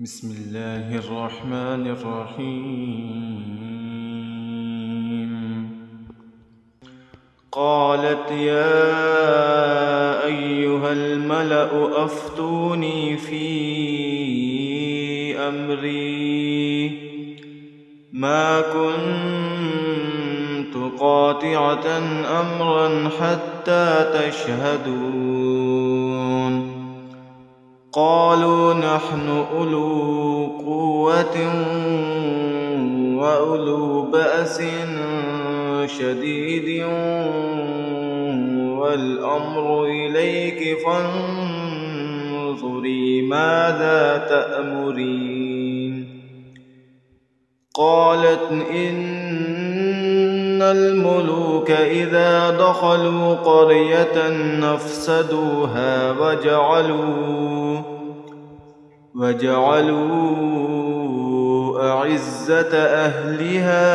بسم الله الرحمن الرحيم. قالت يا أيها الملأ أفتوني في أمري ما كنت قاطعة أمرا حتى تشهدون. قالوا نحن أولو قوة وأولو بأس شديد والأمر إليك فانظري ماذا تأمرين. قالت إن الملوك إذا دخلوا قرية نفسدوها وجعلوا أعزة أهلها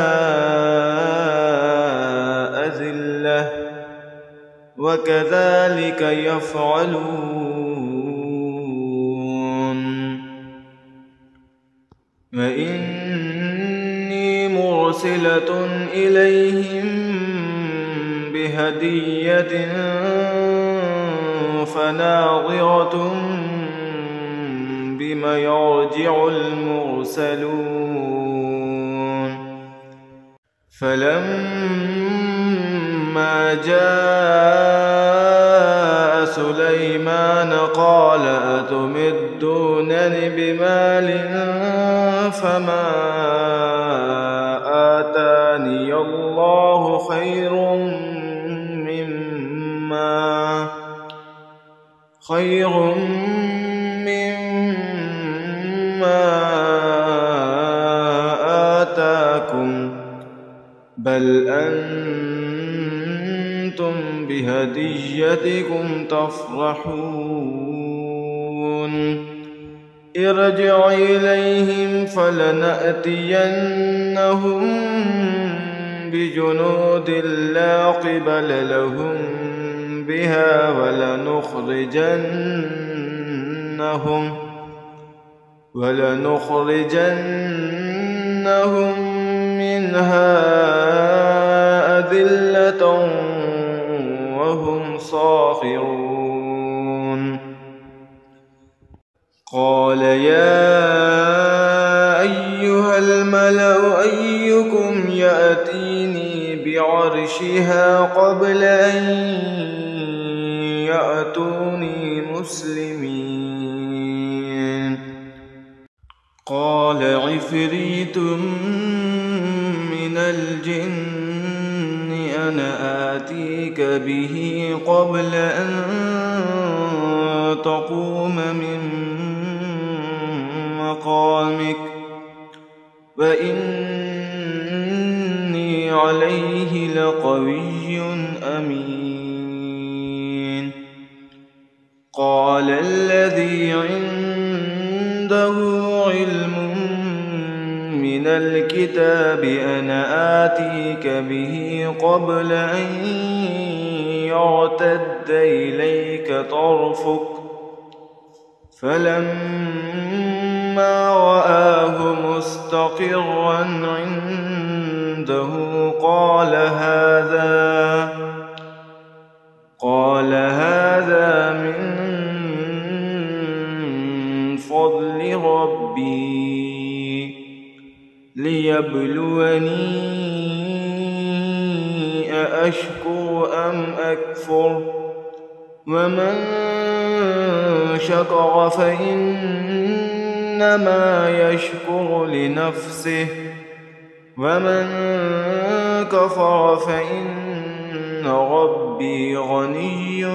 أذلة وكذلك يفعلون. وإني مرسلة إليهم بهدية فناظرة بما يرجع المرسلون. فلما جاء سليمان قال أتمدونني بمال فما آتاني الله خير مما آتاكم بل أنتم بهديتكم تفرحون. ارجع إليهم فلنأتينهم بجنود لا قبل لهم بها ولنخرجنهم منها أذلة وهم صاغرون. قال يا أيها الملأ أيكم يأتيني بعرشها قبل أن يأتوني مسلمين. قال عفريت من الجن أنا آتيك به قبل أن تقوم من مقامك وإني عليه لقوي أمين. قال الذي عنده علم من الكتاب أنا آتيك به قبل أن يرتد إليك طرفك فلما رآه مستقرا عنده قال هذا من فضل ربي ليبلوني أأشكر أم أكفر ومن شكر فإنما يشكر لنفسه ومن كفر فإن ربي غني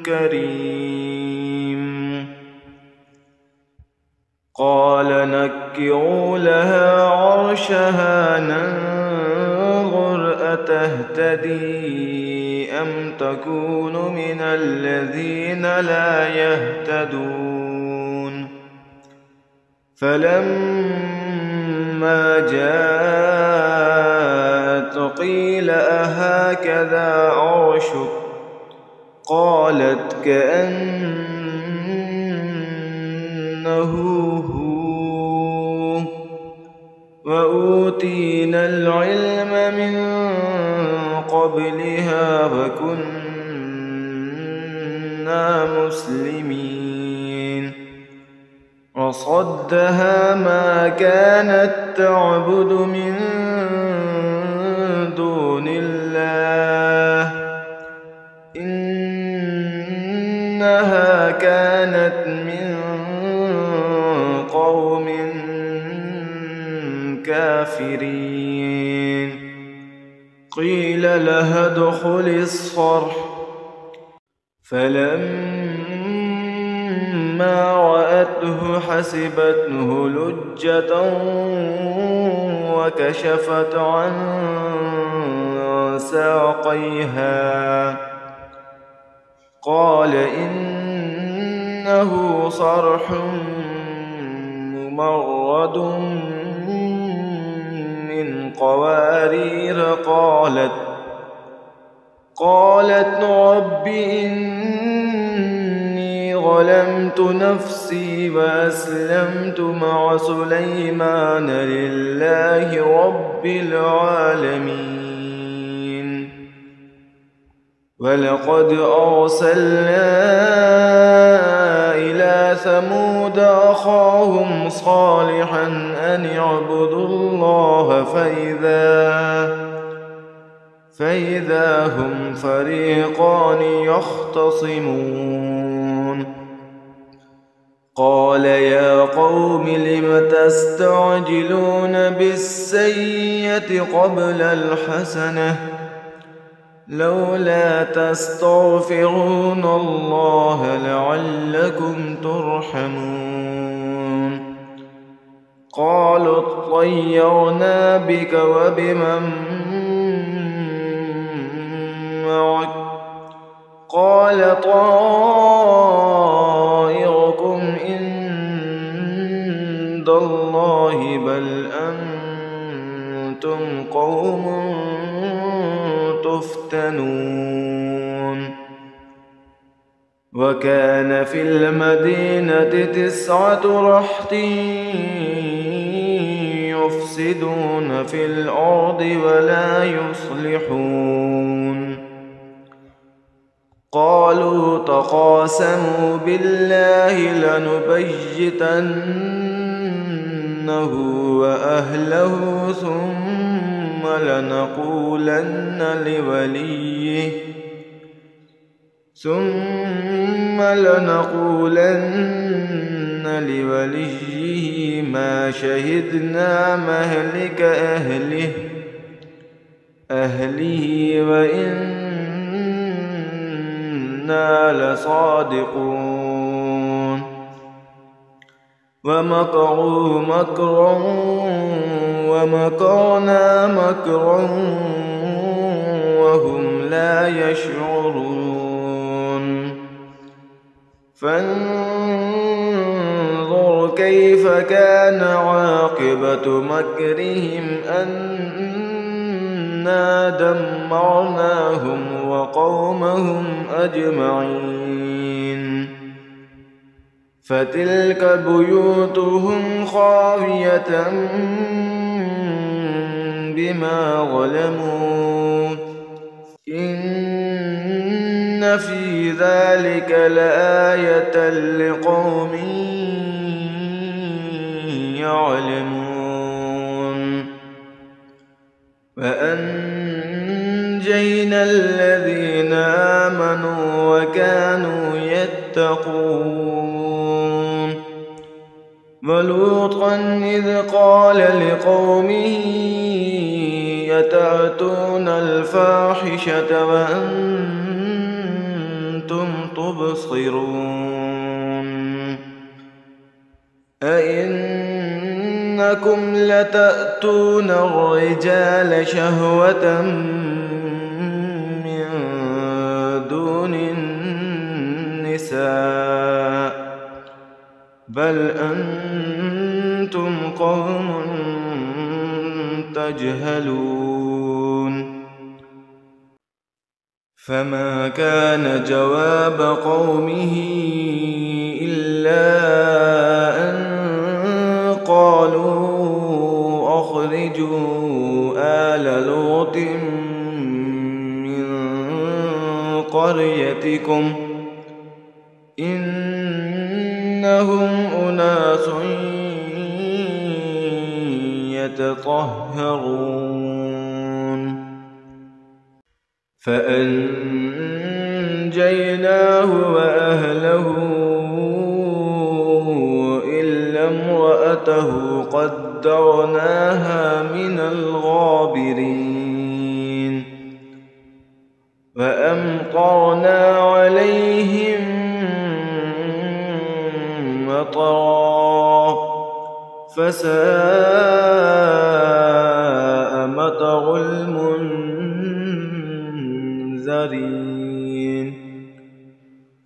كريم. قال نكروا لها عرشها ننظر أتهتدي أم تكون من الذين لا يهتدون. فلما جاءت قيل أهكذا عرشك قالت كأن هو وأوتينا العلم من قبلها وكنا مسلمين وصدها ما كانت تعبد من دون الله إنها كانت من قوم كافرين قيل لها ادخل الصرح فلما رأته حسبته لجة وكشفت عن ساقيها قال إنه صرح ممرد من قوارير قالت رب إني ظلمت نفسي وأسلمت مع سليمان لله رب العالمين ولقد أرسلنا إلى ثمود أخاهم صالحا أن اعبدوا الله فإذا هم فريقان يختصمون قال يا قوم لم تستعجلون بالسيئة قبل الحسنة لولا تستغفرون الله لعلكم ترحمون قالوا اطيرنا بك وبمن معك قال طائركم عند الله بل أنتم قوم تفتنون وكان في المدينة 9 رهط يفسدون في الأرض ولا يصلحون قالوا تقاسموا بالله لنبيتنه وأهله ثم لنقولن لوليه ما شهدنا مهلك أهله وإنا لصادقون ومكروا مكرا ومكرنا مكرا وهم لا يشعرون فانظر كيف كان عاقبة مكرهم أنا دمرناهم وقومهم أجمعين فتلك بيوتهم خاوية بما ظلموا إن في ذلك لآية لقوم يعلمون وأنجينا الذين آمنوا وكانوا يتقون ولوطا إذ قال لقومه أتأتون الفاحشة وأنتم تبصرون أئنكم لتأتون الرجال شهوة من دون النساء بل أنتم قوم تجهلون فما كان جواب قومه إلا أن أخرجوا آل لوط من قريتكم إنهم أناس يتطهرون فأنجيناه وأهله إلا امرأته قدرناها من الغابرين وأمطرنا عليهم مطرا فساء مطر المنذرين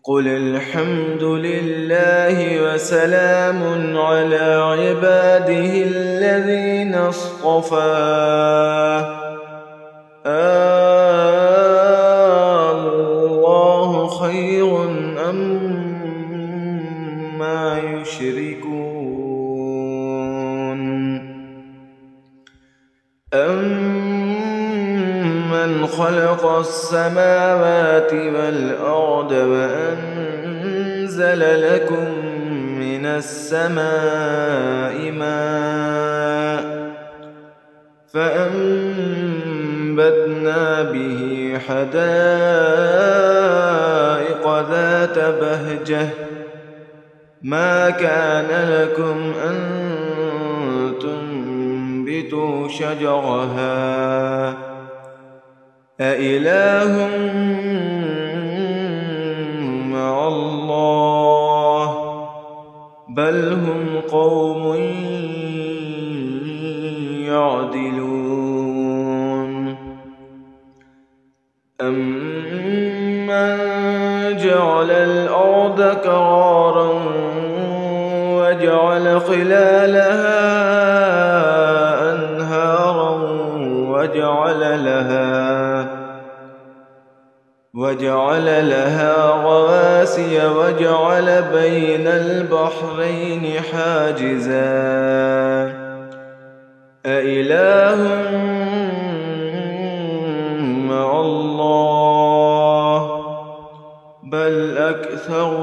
قل الحمد لله وسلام على عباده الذين اصطفى الله خير أما يشركون أمن خلق السماوات والأرض وأنزل لكم من السماء ماء فأنبتنا به حدائق ذات بهجة ما كان لكم أن تنبتوا شجرها أإله مع الله بل هم قوم يعدلون أمن جعل الأرض قرارا وجعل خلالها أنهارا وجعل لها رواسي وجعل بين البحرين حاجزا أإله مع الله بل أكثرهم